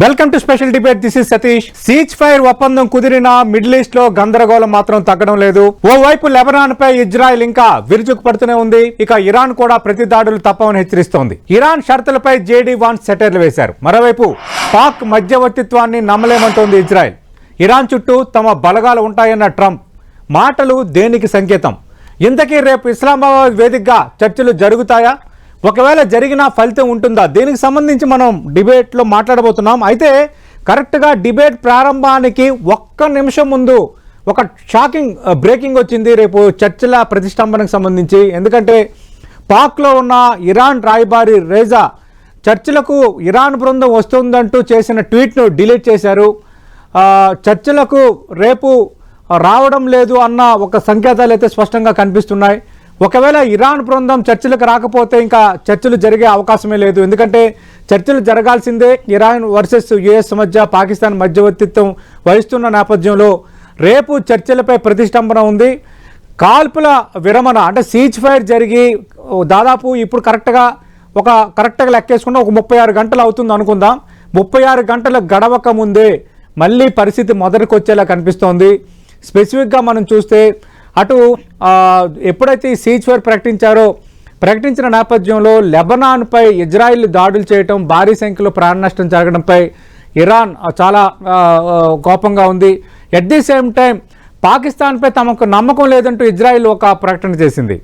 Welcome to special debate. This is Satish. Cease fire ఒప్పందం కుదిరిన middle east లో గందరగోళం మాత్రం తగ్గడం లేదు. ఓవైపు లెబనాన్ పై ఇజ్రాయెల్ ఇంకా విరుచుకు పడుతూనే ఉంది. ఇక ఇరాన్ కూడా ప్రతి దాడులు తప్పవని హెచ్చరిస్తోంది. ఇరాన్ షరతులపై జేడీ వాన్స్ సెటైర్లు వేశారు. మరోవైపు పాక్ మధ్యవర్తిత్వాన్ని నమ్మలేమంటోంది ఇజ్రాయెల్. ఇరాన్ చుట్టూ తమ బలగాలు ఉంటాయన్న ట్రంప్ మాటలు దేనికి సంకేతం? ఇంతకీ రేపు ఇస్లామాబాద్ వేదికగా చర్చలు జరుగుతాయా? ఒకవేళ జరిగిన ఫలితం ఉంటుందా? దీనికి సంబంధించి మనం డిబేట్లో మాట్లాడబోతున్నాం. అయితే కరెక్ట్గా డిబేట్ ప్రారంభానికి ఒక్క నిమిషం ముందు ఒక షాకింగ్ బ్రేకింగ్ వచ్చింది రేపు చర్చల ప్రతిష్టంభనకు సంబంధించి. ఎందుకంటే పాక్లో ఉన్న ఇరాన్ రాయబారి రేజా చర్చలకు ఇరాన్ బృందం వస్తుందంటూ చేసిన ట్వీట్ను డిలీట్ చేశారు. చర్చలకు రేపు రావడం లేదు అన్న ఒక సంకేతాలు అయితే స్పష్టంగా కనిపిస్తున్నాయి. ఒకవేళ ఇరాన్ బృందం చర్చలకు రాకపోతే ఇంకా చర్చలు జరిగే అవకాశమే లేదు. ఎందుకంటే చర్చలు జరగాల్సిందే ఇరాన్ వర్సెస్ యుఎస్ మధ్య పాకిస్తాన్ మధ్యవర్తిత్వం వహిస్తున్న నేపథ్యంలో రేపు చర్చలపై ప్రతిష్టంభన ఉంది. కాల్పుల విరమణ అంటే సీజ్ ఫైర్ జరిగి దాదాపు ఇప్పుడు కరెక్ట్గా లెక్కేసుకుంటే ఒక 36 గంటలు అవుతుంది అనుకుందాం. 36 గంటలు గడవక ముందే మళ్ళీ పరిస్థితి మొదటికి వచ్చేలా కనిపిస్తోంది. స్పెసిఫిక్గా మనం చూస్తే అటు ఎప్పుడైతే ఈ సీజ్ ఫైర్ ప్రకటించిన నేపథ్యంలో లెబనాన్పై ఇజ్రాయిల్ దాడులు చేయటం, భారీ సంఖ్యలో ప్రాణ నష్టం జరగడంపై ఇరాన్ చాలా కోపంగా ఉంది. ఎట్ ది సేమ్ టైం పాకిస్తాన్పై తమకు నమ్మకం లేదంటూ ఇజ్రాయిల్ ఒక ప్రకటన చేసింది.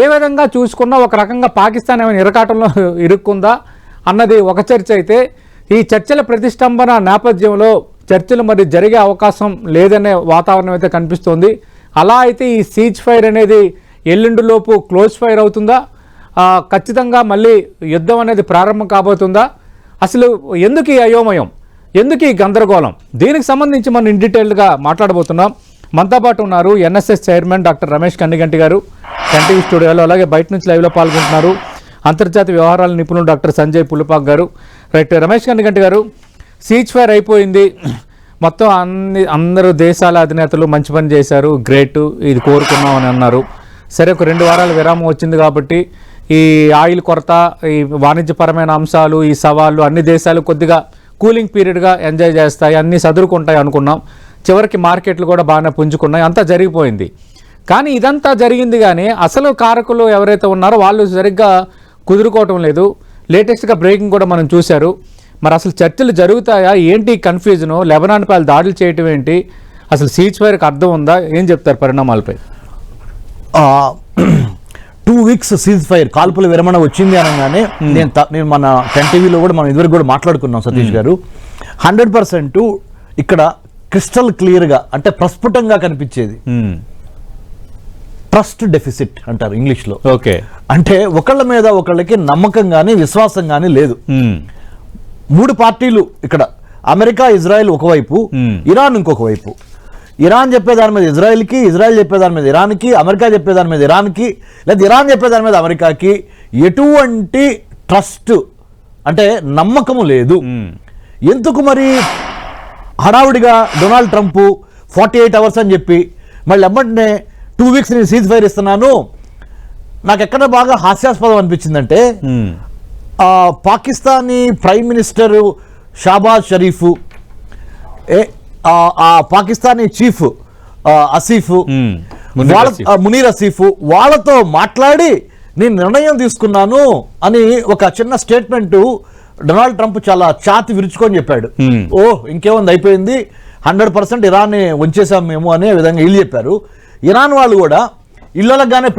ఏ విధంగా చూసుకున్నా ఒక రకంగా పాకిస్తాన్ ఏమైనా ఇరకాటంలో ఇరుక్కుందా అన్నది ఒక చర్చ అయితే, ఈ చర్చల ప్రతిష్టంభన నేపథ్యంలో చర్చలు మరి జరిగే అవకాశం లేదనే వాతావరణం అయితే కనిపిస్తోంది. అలా అయితే ఈ సీజ్ ఫైర్ అనేది ఎల్లుండిలోపు క్లోజ్ ఫైర్ అవుతుందా? ఖచ్చితంగా మళ్ళీ యుద్ధం అనేది ప్రారంభం కాబోతుందా? అసలు ఎందుకు ఈ అయోమయం, ఎందుకు ఈ గందరగోళం? దీనికి సంబంధించి మనం ఇన్ డీటెయిల్గా మాట్లాడబోతున్నాం. మనతో పాటు ఉన్నారు NSS chairman doctor Ramesh Kanniganti గారు ఎన్టీవీ స్టూడియోలో, అలాగే బయట నుంచి లైవ్లో పాల్గొంటున్నారు అంతర్జాతీయ వ్యవహారాల నిపుణులు డాక్టర్ సంజయ్ పుల్లపాక్ గారు. రైట్, రమేష్ కన్నిగంటి గారు, సీజ్ ఫైర్ అయిపోయింది, మొత్తం అందరూ దేశాల అధినేతలు మంచి పని చేశారు, గ్రేట్, ఇది కోరుకున్నామని అన్నారు. సరే, ఒక 2 వారాల విరామం వచ్చింది కాబట్టి ఈ ఆయిల్ కొరత, ఈ వాణిజ్యపరమైన అంశాలు, ఈ సవాళ్ళు అన్ని దేశాలు కొద్దిగా కూలింగ్ పీరియడ్గా ఎంజాయ్ చేస్తాయి, అన్నీ సదురుకుంటాయి అనుకున్నాం. చివరికి మార్కెట్లు కూడా బాగానే పుంజుకున్నాయి, అంతా జరిగిపోయింది. కానీ ఇదంతా జరిగింది, కానీ అసలు కారకులు ఎవరైతే ఉన్నారో వాళ్ళు సరిగ్గా కుదురుకోవటం లేదు. లేటెస్ట్గా బ్రేకింగ్ కూడా మనం చూశారు. మరి అసలు చర్చలు జరుగుతాయా? ఏంటి కన్ఫ్యూజను? లెబనాన్పై దాడులు చేయటం ఏంటి? అసలు సీజ్ ఫైర్కి అర్థం ఉందా? ఏం చెప్తారు పరిణామాలపై? 2 వీక్స్ సీజ్ ఫైర్ కాల్పుల విరమణ వచ్చింది అనగానే నేను మన 10 టీవీలో కూడా మనం ఇదివరకు కూడా మాట్లాడుకున్నాం సతీష్ గారు. 100% ఇక్కడ క్రిస్టల్ క్లియర్గా అంటే ప్రస్ఫుటంగా కనిపించేది ట్రస్ట్ డెఫిసిట్ అంటారు ఇంగ్లీష్లో. ఓకే, అంటే ఒకళ్ళ మీద ఒకళ్ళకి నమ్మకం కానీ విశ్వాసం కానీ లేదు. 3 పార్టీలు ఇక్కడ, అమెరికా, ఇజ్రాయెల్ ఒకవైపు, ఇరాన్ ఇంకొక వైపు. ఇరాన్ చెప్పేదాని మీద ఇజ్రాయెల్కి, ఇజ్రాయెల్ చెప్పేదాని మీద ఇరాన్కి, అమెరికా చెప్పేదాని మీద ఇరాన్కి, లేదా ఇరాన్ చెప్పేదాని మీద అమెరికాకి ఎటువంటి ట్రస్ట్ అంటే నమ్మకము లేదు. ఎందుకు మరి హడావుడిగా డొనాల్డ్ ట్రంప్ 48 అవర్స్ అని చెప్పి మళ్ళీ ఎమ్మటనే 2 వీక్స్ నేను సీజ్ ఫైర్ ఇస్తున్నాను? నాకు ఎక్కడ బాగా హాస్యాస్పదం అనిపించిందంటే Pakistani prime minister Shahbaz Sharif, Pakistani chief Asif, Munir Asif వాళ్ళతో మాట్లాడి నేను నిర్ణయం తీసుకున్నాను అని ఒక చిన్న స్టేట్మెంట్ డొనాల్డ్ ట్రంప్ చాలా ఛాతి విరుచుకొని చెప్పాడు. ఇంకేముంది, అయిపోయింది, 100% ఇరాన్ని ఉంచేసాం మేము అనే విధంగా వీళ్ళు చెప్పారు. ఇరాన్ వాళ్ళు కూడా ఇళ్ళగానే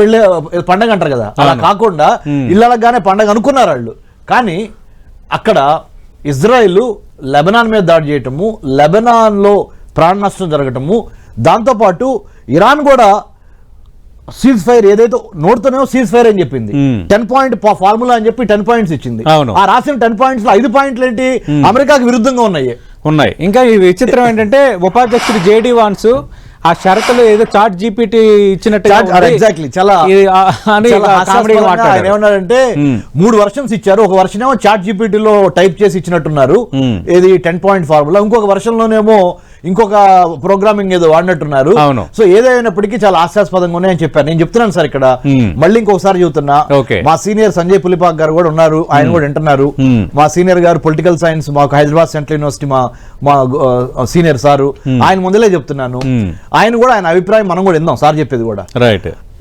పండగ అంటారు కదా, అలా కాకుండా ఇళ్ళగానే పండగ అనుకున్నారు వాళ్ళు. కానీ అక్కడ ఇజ్రాయిల్ లెబనాన్ మీద దాడి చేయటము, లెబనాన్లో ప్రాణ నష్టం జరగటము, దాంతోపాటు ఇరాన్ కూడా సీజ్ ఫైర్ ఏదైతే నోడుతూనే సీజ్ ఫైర్ అని చెప్పింది. 10 పాయింట్ ఫార్ములా అని చెప్పి 10 పాయింట్స్ ఇచ్చింది. ఆ రాసిన 10 పాయింట్స్ లో 5 పాయింట్లు ఏంటి అమెరికాకి విరుద్ధంగా ఉన్నాయి. ఇంకా ఈ విచిత్రం ఏంటంటే ఉపాధ్యక్షుడు జేడీ వాన్స్ ఆ షరతులు ఏదో చాట్ జీపీటీ ఇచ్చినట్టు ఎగ్జాక్ట్లీ చాలా ఏమన్నారంటే 3 వర్షన్స్ ఇచ్చారు. ఒక వర్షన్ ఏమో చాట్ జీపీటీలో టైప్ చేసి ఇచ్చినట్టున్నారు, ఏది 10 పాయింట్ ఫార్ములా. ఇంకొక వర్షన్ లోనేమో ఇంకొక ప్రోగ్రామింగ్ ఏదో వాడినట్టున్నారు. సో ఏదైనప్పటికీ చాలా హాస్యాస్పదంగా ఉన్నాయని చెప్పారు. నేను చెప్తున్నాను సార్ ఇక్కడ మళ్ళీ ఇంకొకసారి చెబుతున్నా, మా సీనియర్ సంజయ్ పులిపాక్ గారు కూడా ఉన్నారు, ఆయన కూడా వింటున్నారు. మా సీనియర్ గారు పొలిటికల్ సైన్స్ మాకు హైదరాబాద్ సెంట్రల్ యూనివర్సిటీ మా సీనియర్ సారు, ఆయన ముందలే చెప్తున్నాను. ఆయన కూడా ఆయన అభిప్రాయం మనం కూడా విందాం, సార్ చెప్పేది కూడా.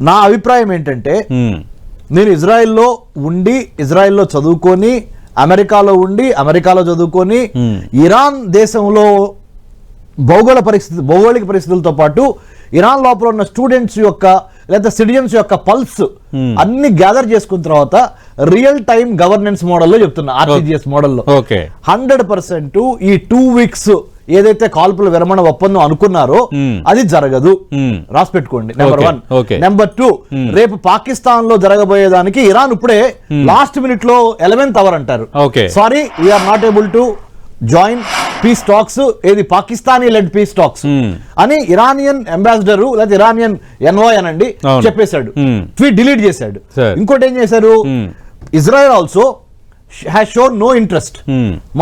నా అభిప్రాయం ఏంటంటే, నేను ఇజ్రాయెల్లో ఉండి ఇజ్రాయెల్లో చదువుకొని, అమెరికాలో ఉండి అమెరికాలో చదువుకొని, ఇరాన్ దేశంలో భౌగోళిక పరిస్థితులతో పాటు ఇరాన్ లోపల ఉన్న స్టూడెంట్స్ యొక్క లేదా సిటిజన్స్ యొక్క పల్స్ అన్ని గ్యాదర్ చేసుకున్న తర్వాత రియల్ టైం గవర్నెన్స్ మోడల్లో చెప్తున్నా, ఆర్టీజీఎస్ మోడల్లో 100% ఈ 2 weeks ఏదైతే కాల్పుల విరమణ ఒప్పందం అనుకున్నారో అది జరగదు. రాసి పెట్టుకోండి. నెంబర్ 1. నెంబర్ 2, రేపు పాకిస్తాన్ లో జరగబోయేదానికి ఇరాన్ ఇప్పుడే లాస్ట్ మినిట్ లో 11th hour అంటారు, sorry we are not able to join peace talks, ఏది పాకిస్తానీ లెడ్ పీస్ టాక్స్ అని ఇరానియన్ అంబాసిడర్ లేదా ఇరానియన్ ఎన్వాయ్ అనండి చెప్పేశాడు, ట్వీట్ డిలీట్ చేశాడు. ఇంకోటి ఏం చేశారు, Israel also has shown no interest,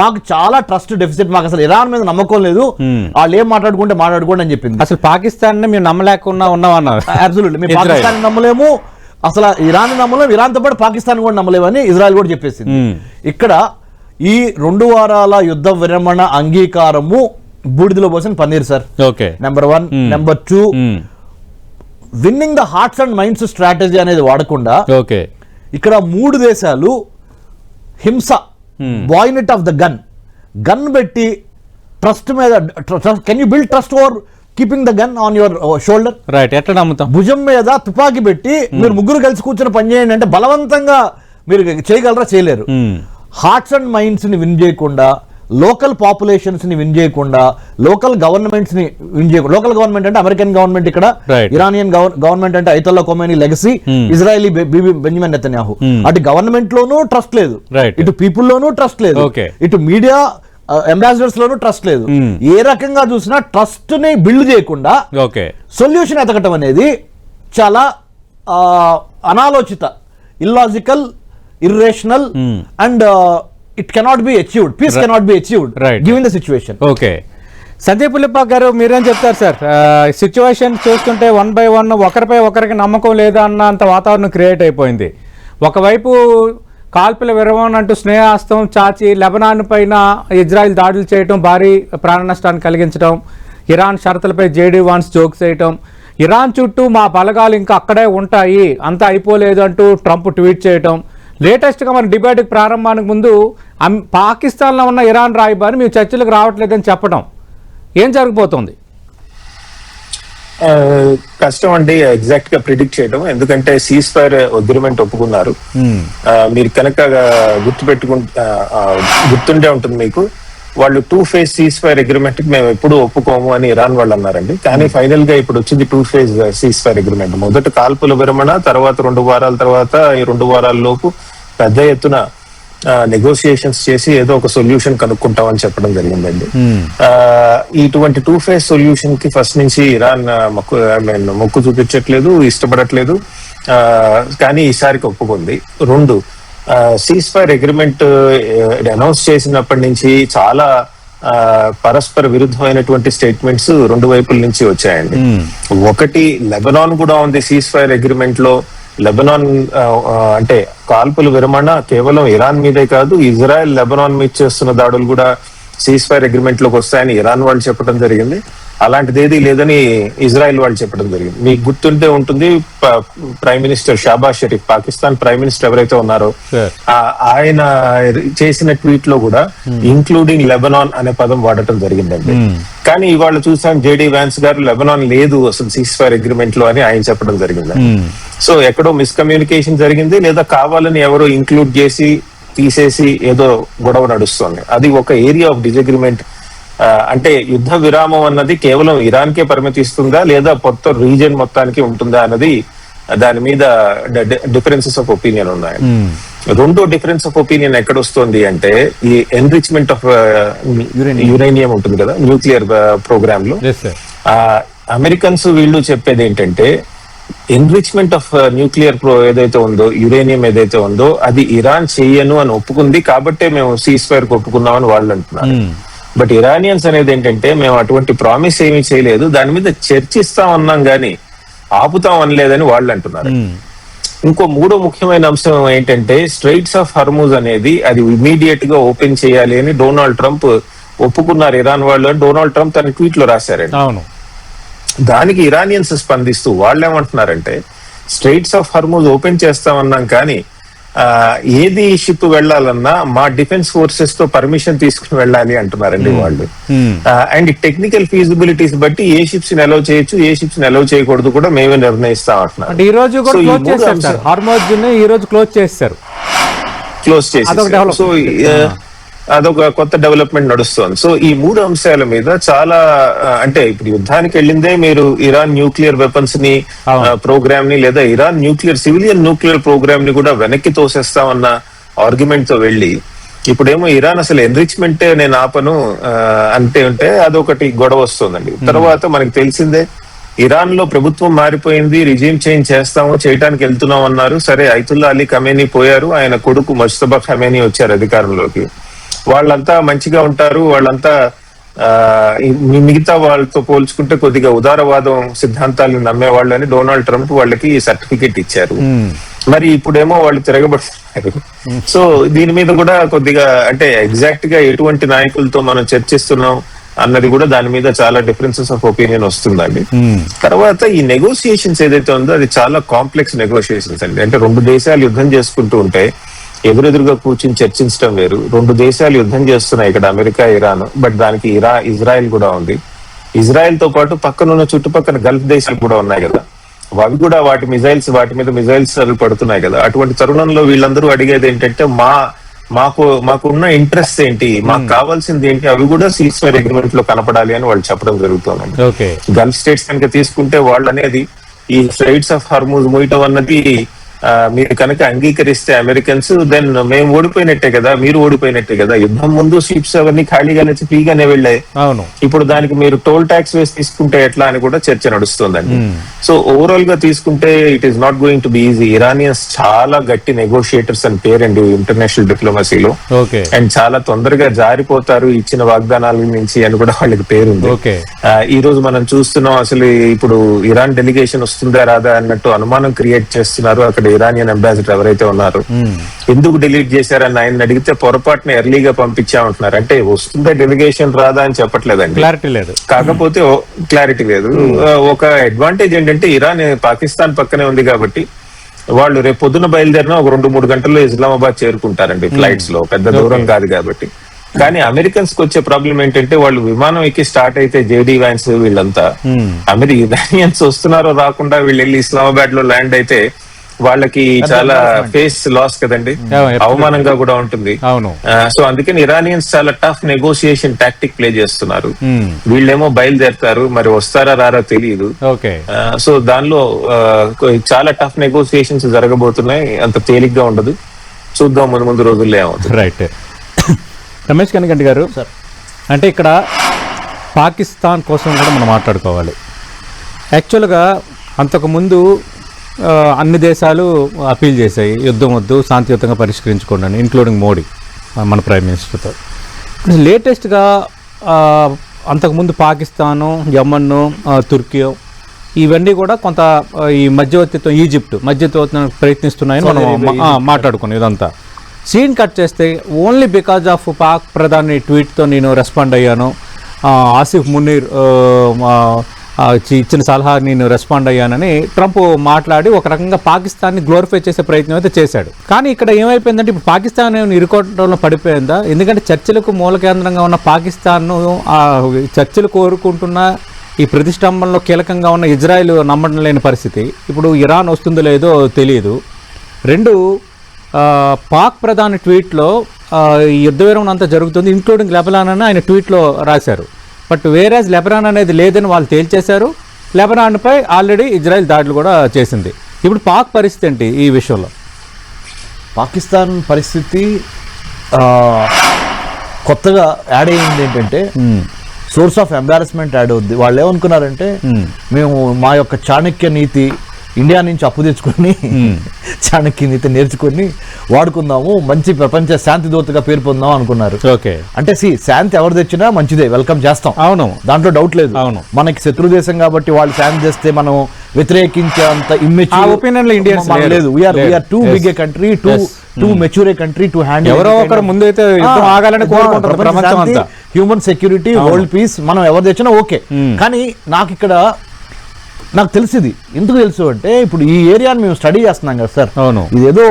మాకు చాలా ట్రస్ట్ డెఫిసిట్, మాకు అసలు ఇరాన్ మీద నమ్మకం లేదు, వాళ్ళు ఏం మాట్లాడుకోండి అని చెప్పింది. అసలు పాకిస్తాన్ మేము నమ్మలేకుండా ఉన్నామన్నారు. అబ్సల్యూట్లీ, మేము పాకిస్తాన్ నమ్మలేము, అసలు ఇరాన్ నమ్మలేము, ఇరాన్తో పాటు పాకిస్తాన్ కూడా నమ్మలేము అని ఇజ్రాయెల్ కూడా చెప్పేసింది. ఇక్కడ ఈ 2 వారాల యుద్ధ విరమణ అంగీకారము బూడిదలో పోసిన paneer sir. Number 1. Number 2, winnowing the hearts and minds strategy అనేది వాడకుండా ఇక్కడ 3 దేశాలు హింస, బాయ్నెట్ ఆఫ్ ద గన్ పెట్టి ట్రస్ట్ మీద, can you build trust over keeping the gun on your shoulder? ఎట్లా నమ్ముతాం? భుజం మీద తుపాకీ పెట్టి మీరు ముగ్గురు కలిసి కూర్చొని పనిచేయండి అంటే బలవంతంగా మీరు చేయగలరా? చేయలేరు. హార్ట్స్ అండ్ మైండ్స్ ని విన్ చేయకుండా, లోకల్ పాపులేషన్స్ ని విన్ చేయకుండా, లోకల్ గవర్నమెంట్స్ ని విన్ చేయకుండా, లోకల్ గవర్నమెంట్ అంటే అమెరికన్ గవర్నమెంట్, ఇక్కడ ఇరానియన్ గవర్నమెంట్ అంటే Ayatollah Khomeini legacy, Israeli Benjamin Netanyahu. అటు గవర్నమెంట్ లోనూ ట్రస్ట్ లేదు, ఇటు పీపుల్ లోనూ ట్రస్ట్ లేదు, ఇటు మీడియా అంబాసిడర్స్ లోనూ ట్రస్ట్ లేదు. ఏ రకంగా చూసినా ట్రస్ట్ ని బిల్డ్ చేయకుండా సొల్యూషన్ ఎతకటం అనేది చాలా అనాలోచిత, illogical, irrational and it cannot be achieved. Peace cannot be achieved given the situation. Sanjay Pulipak garu, మీరేం చెప్తారు సార్? సిచ్యువేషన్ చూస్తుంటే 1 by 1 ఒకరిపై ఒకరికి నమ్మకం లేదా అన్నంత వాతావరణం క్రియేట్ అయిపోయింది. ఒకవైపు కాల్పుల విరమణ అంటూ స్నేహాస్తం చాచి లెబనాన్ పైన ఇజ్రాయెల్ దాడులు చేయటం, భారీ ప్రాణ నష్టాన్ని కలిగించడం, ఇరాన్ షరతులపై జేడీ వాన్స్ జోక్స్ చేయటం, ఇరాన్ చుట్టూ మా బలగాలు ఇంకా అక్కడే ఉంటాయి, అంతా అయిపోలేదు అంటూ ట్రంప్ ట్వీట్ చేయటం, లేటెస్ట్గా మన డిబేట్కి ప్రారంభానికి ముందు పాకిస్తాన్లో ఉన్న ఇరాన్ రాయబారి మేము చర్చలకు రావట్లేదని చెప్పడం, ఏం జరగబోతోంది? కష్టం అండి ఎగ్జాక్ట్ గా ప్రిడిక్ట్ చేయడం, ఎందుకంటే సీజ్ ఫైర్ అగ్రిమెంట్ ఒప్పుకున్నారు. మీరు కనుక గుర్తుండే ఉంటుంది మీకు, వాళ్ళు 2 phase సీజ్ ఫైర్ అగ్రిమెంట్ కి మేము ఎప్పుడు ఒప్పుకోము అని ఇరాన్ వాళ్ళు అన్నారండి. కానీ ఫైనల్ గా ఇప్పుడు వచ్చింది 2 phase సీజ్ ఫైర్ అగ్రిమెంట్. మొదట కాల్పుల విరమణ, తర్వాత 2 వారాల తర్వాత ఈ 2 వారాల లోపు పెద్ద ఎత్తున నెగోసియేషన్స్ చేసి ఏదో ఒక సొల్యూషన్ కనుక్కుంటామని చెప్పడం జరిగిందండి. ఇటువంటి 2 phase సొల్యూషన్ కి ఫస్ట్ నుంచి ఇరాన్ మొక్కు చూపించట్లేదు, ఇష్టపడట్లేదు. కానీ ఈసారికి ఒప్పుకుంది. 2, సీజ్ ఫైర్ అగ్రిమెంట్ అనౌన్స్ చేసినప్పటి నుంచి చాలా పరస్పర విరుద్ధమైనటువంటి స్టేట్మెంట్స్ 2 వైపుల నుంచి వచ్చాయండి. ఒకటి, లెబనాన్ కూడా ఉంది సీజ్ ఫైర్ అగ్రిమెంట్ లో. లెబనాన్ అంటే కాల్పుల విరమణ కేవలం ఇరాన్ మీదే కాదు, ఇజ్రాయెల్ లెబనాన్ మీద చేస్తున్న దాడులు కూడా సీజ్ ఫైర్ అగ్రిమెంట్ లోకి వస్తాయని ఇరాన్ వాళ్ళు చెప్పడం జరిగింది. అలాంటిది ఏది లేదని ఇజ్రాయెల్ వాళ్ళు చెప్పడం జరిగింది. మీకు గుర్తుంటే ఉంటుంది, prime minister Shahbaz Sharif, Pakistan prime minister ఎవరైతే ఉన్నారో ఆయన చేసిన ట్వీట్ లో కూడా ఇంక్లూడింగ్ లెబనాన్ అనే పదం వాడటం జరిగిందండి. కానీ ఇవాళ చూసాం జేడీ వ్యాన్స్ గారు లెబనాన్ లేదు అసలు సీజ్ ఫైర్ అగ్రిమెంట్ లో అని ఆయన చెప్పడం జరిగింది. సో ఎక్కడో మిస్కమ్యూనికేషన్ జరిగింది, లేదా కావాలని ఎవరో ఇంక్లూడ్ చేసి తీసేసి ఏదో గొడవ నడుస్తుంది. అది ఒక ఏరియా ఆఫ్ డిసగ్రిమెంట్. అంటే యుద్ధ విరామం అన్నది కేవలం ఇరాన్ కే పరిమితిస్తుందా లేదా మొత్తం రీజియన్ మొత్తానికి ఉంటుందా అన్నది, దాని మీద డిఫరెన్సెస్ ఆఫ్ ఒపీనియన్ ఉన్నాయి. 2 డిఫరెన్స్ ఆఫ్ ఒపీనియన్ ఎక్కడ వస్తుంది అంటే, ఈ ఎన్రిచ్మెంట్ ఆఫ్ యురేనియం ఉంటుంది కదా న్యూక్లియర్ ప్రోగ్రామ్ లో, అమెరికన్స్ వీళ్ళు చెప్పేది ఏంటంటే ఎన్రిచ్మెంట్ ఆఫ్ న్యూక్లియర్ ఏదైతే ఉందో, యురేనియం ఏదైతే ఉందో అది ఇరాన్ చెయ్యను అని ఒప్పుకుంది కాబట్టే మేము సీజ్ ఫైర్ కు ఒప్పుకున్నామని వాళ్ళు అంటున్నారు. బట్ ఇరానియన్స్ అనేది ఏంటంటే మేము అటువంటి ప్రామిస్ ఏమీ చేయలేదు, దాని మీద చర్చిస్తాం అన్నాం గానీ ఆపుతాం అనలేదని వాళ్ళు అంటున్నారు. ఇంకో మూడో ముఖ్యమైన అంశం ఏంటంటే స్ట్రైట్స్ ఆఫ్ హర్మూజ్ అనేది అది ఇమీడియట్ గా ఓపెన్ చేయాలి అని డొనాల్డ్ ట్రంప్ ఒప్పుకున్నారు ఇరాన్ వాళ్ళు అని డొనాల్డ్ ట్రంప్ తన ట్వీట్ లో రాశారండి. అవును. దానికి ఇరానియన్స్ స్పందిస్తూ వాళ్ళు ఏమంటున్నారంటే స్ట్రైట్స్ ఆఫ్ హర్మూజ్ ఓపెన్ చేస్తామన్నాం కానీ ఏది షిప్ వెళ్లాలన్నా మా డిఫెన్స్ ఫోర్సెస్ తో పర్మిషన్ తీసుకుని వెళ్ళాలి అంటున్నారండి వాళ్ళు. అండ్ టెక్నికల్ ఫీజిబిలిటీస్ బట్టి ఏ షిప్స్ ని అలౌ చేయొచ్చు, ఏ షిప్స్ ని అలౌ చేయకూడదు కూడా మేమే నిర్ణయిస్తాం అంటున్నారు. ఈ రోజు కూడా క్లోజ్ చేశారు, హార్మోజ్ ని ఈ రోజు క్లోజ్ చేశారు. సో అదొక కొత్త డెవలప్మెంట్ నడుస్తోంది. సో ఈ మూడు అంశాల మీద చాలా అంటే ఇప్పుడు యుద్ధానికి వెళ్ళిందే మీరు ఇరాన్ న్యూక్లియర్ వెపన్స్ ని ప్రోగ్రామ్ ని లేదా ఇరాన్ సివిలియన్ న్యూక్లియర్ ప్రోగ్రామ్ ని కూడా వెనక్కి తోసేస్తామన్న ఆర్గ్యుమెంట్ తో వెళ్ళి ఇప్పుడేమో ఇరాన్ అసలు ఎన్రిచ్మెంటే నేను ఆపను అంటే అదొకటి గొడవ వస్తుందండి. తర్వాత మనకి తెలిసిందే ఇరాన్ లో ప్రభుత్వం మారిపోయింది, రిజీమ్ చేంజ్ చేయడానికి వెళ్తున్నాం అన్నారు. సరే, ఐతుల్లా అలీ ఖమేనీ పోయారు, ఆయన కొడుకు ముజ్తబా ఖమేనీ వచ్చారు అధికారంలోకి. వాళ్ళంతా మంచిగా ఉంటారు, వాళ్ళంతా మిగతా వాళ్ళతో పోల్చుకుంటే కొద్దిగా ఉదారవాదం సిద్ధాంతాలను నమ్మేవాళ్ళు అని డొనాల్డ్ ట్రంప్ వాళ్ళకి సర్టిఫికేట్ ఇచ్చారు. మరి ఇప్పుడేమో వాళ్ళు తిరగబడుతున్నారు. సో దీని మీద కూడా కొద్దిగా అంటే ఎగ్జాక్ట్ గా ఎటువంటి నాయకులతో మనం చర్చిస్తున్నాం అన్నది కూడా దాని మీద చాలా డిఫరెన్సెస్ ఆఫ్ ఒపీనియన్ వస్తుందండి. తర్వాత ఈ నెగోసియేషన్స్ ఏదైతే ఉందో అది చాలా కాంప్లెక్స్ నెగోసియేషన్స్ అండి. అంటే రెండు దేశాలు యుద్ధం చేసుకుంటూ ఉంటే ఎదురెదురుగా కూర్చుని చర్చించడం వేరు. రెండు దేశాలు యుద్ధం చేస్తున్నాయి, ఇక్కడ అమెరికా ఇరాన్, బట్ దానికి ఇజ్రాయెల్ కూడా ఉంది. ఇజ్రాయెల్ తో పాటు పక్కనున్న చుట్టుపక్కల గల్ఫ్ దేశాలు కూడా ఉన్నాయి కదా, అవి కూడా వాటి మీద మిజైల్స్ అవి పడుతున్నాయి కదా. అటువంటి తరుణంలో వీళ్ళందరూ అడిగేది ఏంటంటే మాకున్న ఇంట్రెస్ట్ ఏంటి, మాకు కావాల్సింది ఏంటి, అవి కూడా సీజ్ ఫైర్ అగ్రిమెంట్ లో కనపడాలి అని వాళ్ళు చెప్పడం జరుగుతుందండి. గల్ఫ్ స్టేట్స్ కనుక తీసుకుంటే వాళ్ళు అనేది ఈ స్ట్రైట్స్ ఆఫ్ హార్మూజ్ మూయటం అన్నది మీరు కనుక అంగీకరిస్తే అమెరికన్స్ దెన్ మేము ఓడిపోయినట్టే కదా, మీరు ఓడిపోయినట్టే కదా. యుద్ధం ముందు షిప్స్ అవన్నీ ఖాళీగానే ఫ్రీగానే వెళ్ళాయి, ఇప్పుడు దానికి మీరు టోల్ ట్యాక్స్ వేసి తీసుకుంటే ఎట్లా అని కూడా చర్చ నడుస్తుందండి. సో ఓవరాల్ గా తీసుకుంటే it is not going to be easy. Iranians చాలా గట్టి నెగోషియేటర్స్ అని పేరండి ఇంటర్నేషనల్ డిప్లొమసీలో, అండ్ చాలా తొందరగా జారిపోతారు ఇచ్చిన వాగ్దానాల నుంచి అని కూడా వాళ్ళకి పేరుంది. ఈ రోజు మనం చూస్తున్నాం అసలు ఇప్పుడు ఇరాన్ డెలిగేషన్ వస్తుందా రాదా అన్నట్టు అనుమానం క్రియేట్ చేస్తున్నారు. అక్కడ ఇరానియన్ అంబాసిడర్ ఎవరైతే ఉన్నారో ఎందుకు డిలీట్ చేశారని ఆయన అడిగితే పొరపాటున ఎర్లీగా పంపించామంటున్నారు. అంటే వస్తుందా డెలిగేషన్ రాదా అని చెప్పట్లేదండి, క్లారిటీ లేదు. కాకపోతే క్లారిటీ లేదు. ఒక అడ్వాంటేజ్ ఏంటంటే ఇరాన్ పాకిస్తాన్ పక్కనే ఉంది కాబట్టి వాళ్ళు రేపు పొద్దున బయలుదేరినా ఒక 2-3 గంటల్లో ఇస్లామాబాద్ చేరుకుంటారండి ఫ్లైట్స్ లో, పెద్ద దూరం కాదు కాబట్టి. కానీ అమెరికన్స్ కి వచ్చే ప్రాబ్లం ఏంటంటే వాళ్ళు విమానం ఎక్కి స్టార్ట్ అయితే జేడీ వ్యాన్స్ వీళ్ళంతా ఇరానియన్స్ వస్తున్నారో రాకుండా వీళ్ళు వెళ్ళి ఇస్లామాబాద్ లో ల్యాండ్ అయితే వాళ్ళకి చాలా ఫేస్ లాస్ కదండి, అవమానంగా కూడా ఉంటుంది. సో అందుకని ఇరానియన్స్ చాలా టఫ్ నెగోసియేషన్ టాక్టిక్ ప్లే చేస్తున్నారు. వీళ్ళేమో బయలుదేరతారు, మరి వస్తారా రారా తెలియదు. సో దానిలో చాలా టఫ్ నెగోసియేషన్స్ జరగబోతున్నాయి, అంత తేలిగ్గా ఉండదు. చూద్దాం ముందు రోజుల్లో ఏమవుతుంది. రైట్. రమేష్ కనికంటి గారు, అంటే ఇక్కడ పాకిస్తాన్ కోసం కూడా మనం మాట్లాడుకోవాలి. యాక్చువల్గా అంతకుముందు అన్ని దేశాలు అపీల్ చేశాయి, యుద్ధం వద్దు, శాంతియుతంగా పరిష్కరించుకోండి అని, ఇంక్లూడింగ్ మోడీ మన ప్రైమ్ మినిస్టర్తో. లేటెస్ట్గా అంతకుముందు పాకిస్తాను, యమన్, తుర్కీ ఇవన్నీ కూడా కొంత ఈ మధ్యవర్తిత్వం, ఈజిప్ట్ మధ్యవర్తిత్వం ప్రయత్నిస్తున్నాయని మనం మాట్లాడుకున్నాం. ఇదంతా సీన్ కట్ చేస్తే ఓన్లీ బికాజ్ ఆఫ్ పాక్ ప్రధాని ట్వీట్తో నేను రెస్పాండ్ అయ్యాను, ఆసిఫ్ మునీర్ ఇచ్చిన సలహా నేను రెస్పాండ్ అయ్యానని ట్రంప్ మాట్లాడి ఒక రకంగా పాకిస్తాన్ని గ్లోరిఫై చేసే ప్రయత్నం అయితే చేశాడు. కానీ ఇక్కడ ఏమైపోయిందంటే ఇప్పుడు పాకిస్తాన్ ఇరుకోవడంలో పడిపోయిందా? ఎందుకంటే చర్చలకు మూల కేంద్రంగా ఉన్న పాకిస్తాన్ను చర్చలు కోరుకుంటున్న ఈ ప్రతిష్టంభనలో కీలకంగా ఉన్న ఇజ్రాయెల్ నమ్మడం లేని పరిస్థితి. ఇప్పుడు ఇరాన్ వస్తుందో లేదో తెలియదు. రెండు, పాక్ ప్రధాని ట్వీట్లో ఈ యుద్ధ విరమణ అంతా జరుగుతుంది, ఇంక్లూడింగ్ లెబనాన్ అని ఆయన ట్వీట్లో రాశారు. బట్ వేరేజ్ లెబనాన్ అనేది లేదని వాళ్ళు తేల్చేశారు. లెబనాన్పై ఆల్రెడీ ఇజ్రాయెల్ దాడులు కూడా చేసింది. ఇప్పుడు పాక్ పరిస్థితి ఏంటి ఈ విషయంలో? పాకిస్తాన్ పరిస్థితి కొత్తగా యాడ్ అయ్యింది ఏంటంటే సోర్స్ ఆఫ్ ఎంబారస్మెంట్ యాడ్ అవుద్ది. వాళ్ళు ఏమనుకున్నారంటే మేము మా యొక్క చాణక్య నీతి ఇండియా నుంచి అప్పు తెచ్చుకొని చాణక్య నీతి నేర్చుకొని వాడుకుందాము, మంచి ప్రపంచ శాంతి దూతగా పేరు పొందాం అనుకున్నారు. ఓకే, అంటే శాంతి ఎవరు తెచ్చినా మంచిదే, వెల్కమ్ చేస్తాం, అవును, దాంట్లో డౌట్ లేదు. అవును, మనకి శత్రు దేశం కాబట్టి వాళ్ళు శాంతి చేస్తే మనం వ్యతిరేకించే అంత ఒపీనియన్ లో ఇండియన్స్ లేదు. We are too big a country, too mature a country to handle. ఎవరో ఒకరు ముందు అయితే యుద్ధం ఆగాలని కోరుకుంటారు ప్రపంచం అంతా. హ్యూమన్ సెక్యూరిటీ, వరల్డ్ పీస్ మనం ఎవరు తెచ్చినా ఓకే. కానీ నాకు తెలిసింది, ఎందుకు తెలుసు అంటే ఇప్పుడు ఈ ఏరియాని మేము స్టడీ చేస్తున్నాం కదా సార్. అవును, ఇదేదో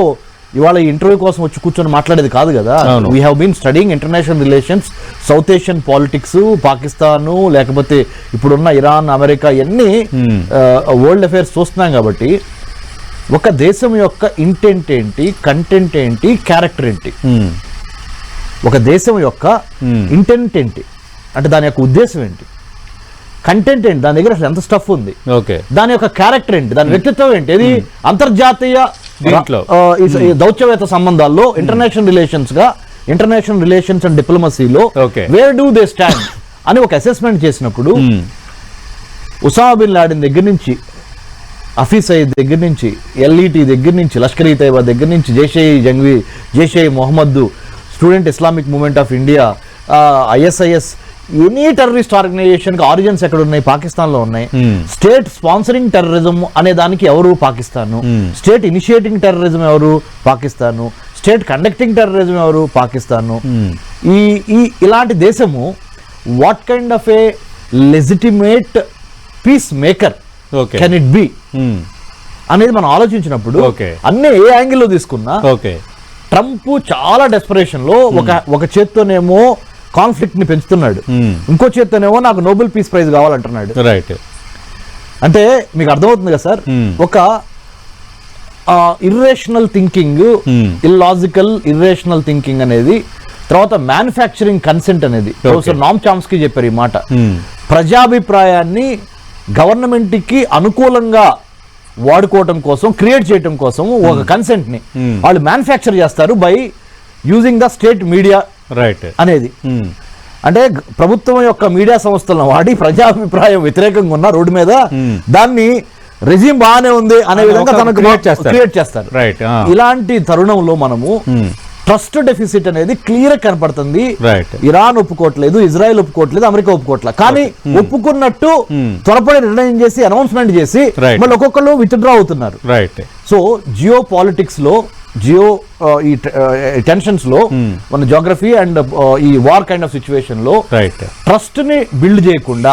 ఇవాళ ఇంటర్వ్యూ కోసం వచ్చి కూర్చొని మాట్లాడేది కాదు కదా. We have been studying international relations, South Asian politics, Pakistan, లేకపోతే ఇప్పుడున్న ఇరాన్, అమెరికా, ఇవన్నీ వరల్డ్ అఫైర్స్ చూస్తున్నాం కాబట్టి ఒక దేశం యొక్క ఇంటెంట్ ఏంటి, కంటెంట్ ఏంటి, క్యారెక్టర్ ఏంటి, ఒక దేశం యొక్క ఇంటెంట్ ఏంటి అంటే దాని యొక్క ఉద్దేశం ఏంటి, కంటెంట్ ఏంటి, దాని దగ్గర అసలు ఎంత స్టఫ్ ఉంది, దాని యొక్క క్యారెక్టర్ ఏంటి, దాని వ్యక్తిత్వం ఏంటి, ఇది అంతర్జాతీయ దౌత్యవేత్త సంబంధాల్లో ఇంటర్నేషనల్ రిలేషన్స్ అండ్ డిప్లొమసీలో వేర్ డూ దే స్టాండ్ అని ఒక అసెస్మెంట్ చేసినప్పుడు ఉసామా బిన్ లాడెన్ దగ్గర నుంచి, హఫీజ్ సయీద్ దగ్గర నుంచి, ఎల్ఈటి దగ్గర నుంచి, లష్కర్ ఈ తైబా దగ్గర నుంచి, Jaish e Mohammed, student Islamic movement of India, ISIS, any terrorist organisation కి ఆరిజిన్స్ ఎక్కడ ఉన్నాయి, పాకిస్తాన్ లో ఉన్నాయి. స్టేట్ స్పాన్సరింగ్ టెర్రరిజం అనే దానికి ఎవరు, పాకిస్తాను. స్టేట్ ఇనిషియేటింగ్ టెర్రరిజం ఎవరు, పాకిస్తాను. స్టేట్ కండక్టింగ్ టెర్రరిజం ఎవరు, పాకిస్తాను. ఇలాంటి దేశము what kind of A legitimate piece maker can it be అనేది మనం ఆలోచించినప్పుడు అన్ని ఏ యాంగిల్లో తీసుకున్నా ట్రంప్ చాలా డెస్పరేషన్ లో ఒక చేత్తోనేమో కాన్ఫ్లిక్ట్ ని పెంచుతున్నాడు, ఇంకో చేత్తోనేమో నాకు నోబెల్ పీస్ ప్రైజ్ కావాలంటున్నాడు. రైట్, అంటే మీకు అర్థమవుతుంది కదా సార్, ఒక irrational thinking, illogical irrational thinking అనేది, తర్వాత మ్యానుఫ్యాక్చరింగ్ కన్సెంట్ అనేది ప్రొఫెసర్ నామ్ చామ్స్కీ చెప్పారు ఈ మాట. ప్రజాభిప్రాయాన్ని గవర్నమెంట్ కి అనుకూలంగా వాడుకోవటం కోసం, క్రియేట్ చేయటం కోసం ఒక కన్సెంట్ ని వాళ్ళు మ్యానుఫ్యాక్చర్ చేస్తారు by using the state media అనేది. అంటే ప్రభుత్వం యొక్క మీడియా సంస్థలను వాడి ప్రజాభిప్రాయం వ్యతిరేకంగా ఉన్న రోడ్డు మీద దాన్ని రెజ్యూమ్ బాగానే ఉంది అనే విధంగా తనకు క్రియేట్ చేస్తారు. ఇలాంటి తరుణంలో మనము ట్రస్ట్ డెఫిసిట్ అనేది క్లియర్ కనపడుతుంది. ఇరాన్ ఒప్పుకోవట్లేదు, ఇజ్రాయెల్ ఒప్పుకోవట్లేదు, అమెరికా ఒప్పుకోవట్లేదు. కానీ ఒప్పుకున్నట్టు త్వరపడి నిర్ణయం చేసి అనౌన్స్మెంట్ చేసి మళ్ళీ ఒక్కొక్కరు విత్డ్రా అవుతున్నారు. సో జియో పాలిటిక్స్ లో, ఈ టెన్షన్స్ లో, మన జోగ్రఫీ అండ్ ఈ వార్ కైండ్ ఆఫ్ సిచ్యువేషన్ లో ట్రస్ట్ ని బిల్డ్ చేయకుండా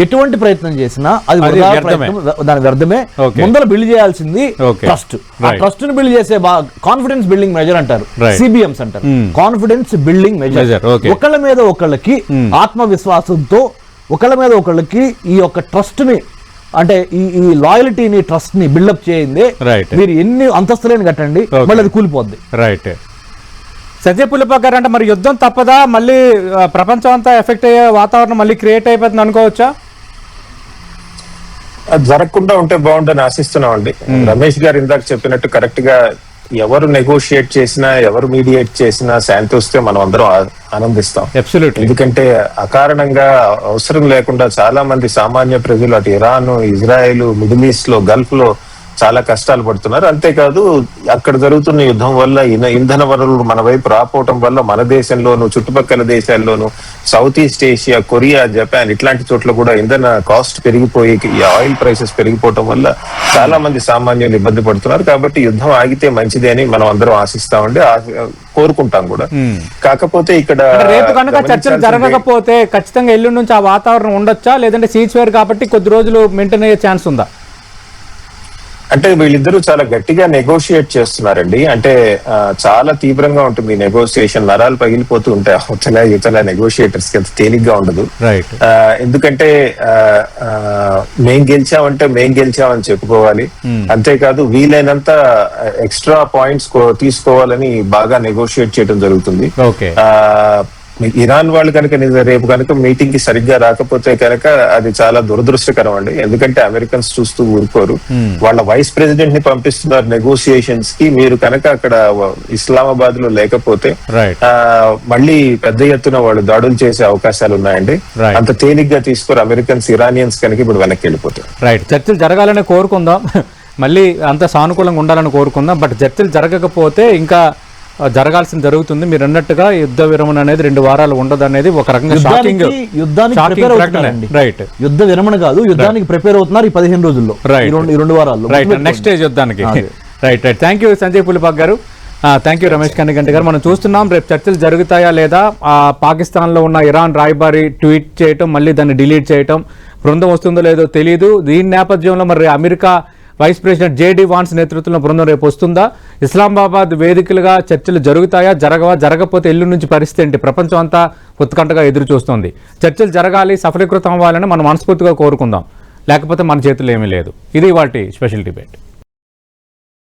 ఎటువంటి ప్రయత్నం చేసినా అది దాని వ్యర్థమే. ముందర బిల్డ్ చేయాల్సింది ట్రస్ట్. ఆ ట్రస్ట్ ని బిల్డ్ చేసే కాన్ఫిడెన్స్ బిల్డింగ్ మెజర్ అంటారు, CBMs అంటారు, కాన్ఫిడెన్స్ బిల్డింగ్ మెజర్. ఒకళ్ళ మీద ఒకళ్ళకి ఆత్మవిశ్వాసంతో, ఒకళ్ళ మీద ఒకళ్ళకి ఈ యొక్క ట్రస్ట్ ని, అంటే ఈ లాయల్టీని, ట్రస్ట్ ని బిల్డప్ చేయిందే. మీరు ఎన్ని అంతస్తులేని కట్టండి, మళ్ళీ అది కూలిపోద్ది. రైట్. సత్యపులిప గారు, అంటే మరి యుద్ధం తప్పదా? మళ్ళీ ప్రపంచం అంతా ఎఫెక్ట్ అయ్యే వాతావరణం మళ్ళీ క్రియేట్ అయిపోతుంది అనుకోవచ్చా? అది జరగకుండా ఉంటే బాగుంటుందని ఆశిస్తున్నాం అండి. రమేష్ గారు ఇందాక చెప్పినట్టు కరెక్ట్ గా ఎవరు నెగోషియేట్ చేసినా, ఎవరు మీడియేట్ చేసినా శాంతి వస్తే మనం అందరం ఆనందిస్తాం. ఎందుకంటే అకారణంగా అవసరం లేకుండా చాలా మంది సామాన్య ప్రజలు అటు ఇరాన్, ఇజ్రాయెల్, మిడిల్ ఈస్ట్ లో, గల్ఫ్ లో చాలా కష్టాలు పడుతున్నారు. అంతేకాదు అక్కడ జరుగుతున్న యుద్ధం వల్ల ఇంధన వనరులు మన వైపు రాపోవటం వల్ల మన దేశంలోను, చుట్టుపక్కల దేశాల్లోను, south east Asia, Korea, Japan ఇట్లాంటి చోట్ల కూడా ఇంధన కాస్ట్ పెరిగిపోయి, ఆయిల్ ప్రైసెస్ పెరిగిపోవటం వల్ల చాలా మంది సామాన్యులు ఇబ్బంది పడుతున్నారు. కాబట్టి యుద్ధం ఆగితే మంచిదే అని మనం అందరం ఆశిస్తామండి, కోరుకుంటాం కూడా. కాకపోతే ఇక్కడ రేపు కనుక చర్చలు జరగకపోతే ఖచ్చితంగా ఎల్లుండి నుంచి ఆ వాతావరణం ఉండొచ్చా, లేదంటే సీజ్ ఫైర్ కాబట్టి కొద్ది రోజులు మెయింటైన్ అయ్యే ఛాన్స్ ఉందా? అంటే వీళ్ళిద్దరూ చాలా గట్టిగా నెగోషియేట్ చేస్తున్నారండి. అంటే చాలా తీవ్రంగా ఉంటుంది నెగోషియేషన్, నరాలు పగిలిపోతూ ఉంటాయి. ఇతల నెగోషియేటర్స్ కి తేలిగ్గా ఉండదు. ఎందుకంటే మేం గెలిచామని చెప్పుకోవాలి. అంతేకాదు వీలైనంత ఎక్స్ట్రా పాయింట్స్ తీసుకోవాలని బాగా నెగోషియేట్ చేయడం జరుగుతుంది. ఇరాన్ వాళ్ళు కనుక రేపు కనుక మీటింగ్ కి సరిగ్గా రాకపోతే కనుక అది చాలా దురదృష్టకరం అండి. ఎందుకంటే అమెరికన్స్ చూస్తూ ఊరుకోరు. వాళ్ళ వైస్ ప్రెసిడెంట్ ని పంపిస్తున్నారు నెగోసియేషన్స్ కి. మీరు కనుక అక్కడ ఇస్లామాబాద్ లో లేకపోతే మళ్ళీ పెద్ద ఎత్తున వాళ్ళు దాడులు చేసే అవకాశాలు ఉన్నాయండి. అంత తేలిగ్గా తీసుకోరు అమెరికన్స్. ఇరానియన్స్ కనుక ఇప్పుడు వెనక్కి వెళ్ళిపోతారు. రైట్, చర్చలు జరగాలని కోరుకుందాం, మళ్ళీ అంత సానుకూలంగా ఉండాలని కోరుకుందాం. బట్ చర్చలు జరగకపోతే ఇంకా జరగాల్సింది జరుగుతుంది. మీరు అన్నట్టుగా యుద్ధ విరమణ అనేది 2 వారాలు ఉండదు అనేది ఒక రకంగా రైట్. యుద్ధ విరమణ కాదు, యుద్ధానికి ప్రిపేర్ అవుతున్నారు ఈ 15 రోజుల్లో, ఈ 2 వారాల్లో. రైట్, నెక్స్ట్ స్టేజ్ యుద్ధానికి. Right right, thank you Sanjay Pulipak garu, thank you Ramesh Kanniganti గారు. మనం చూస్తున్నాం రేపు చర్చలు జరుగుతాయా లేదా. పాకిస్తాన్లో ఉన్న ఇరాన్ రాయబారి ట్వీట్ చేయటం, మళ్ళీ దాన్ని డిలీట్ చేయటం, బృందం వస్తుందో లేదో తెలియదు. దీని నేపథ్యంలో మరి America vice president JD Vance నేతృత్వంలో బృందం రేపు వస్తుందా, ఇస్లామాబాద్ వేదికలుగా చర్చలు జరుగుతాయా, జరగకపోతే ఎల్లుండి నుంచి పరిస్థితి ఏంటి, ప్రపంచం అంతా ఉత్కంఠగా ఎదురు చూస్తోంది. చర్చలు జరగాలి, సఫలీకృతం అవ్వాలని మనం మనస్ఫూర్తిగా కోరుకుందాం, లేకపోతే మన చేతుల్లో ఏమీ లేదు. ఇది వాటి స్పెషల్ డిబేట్.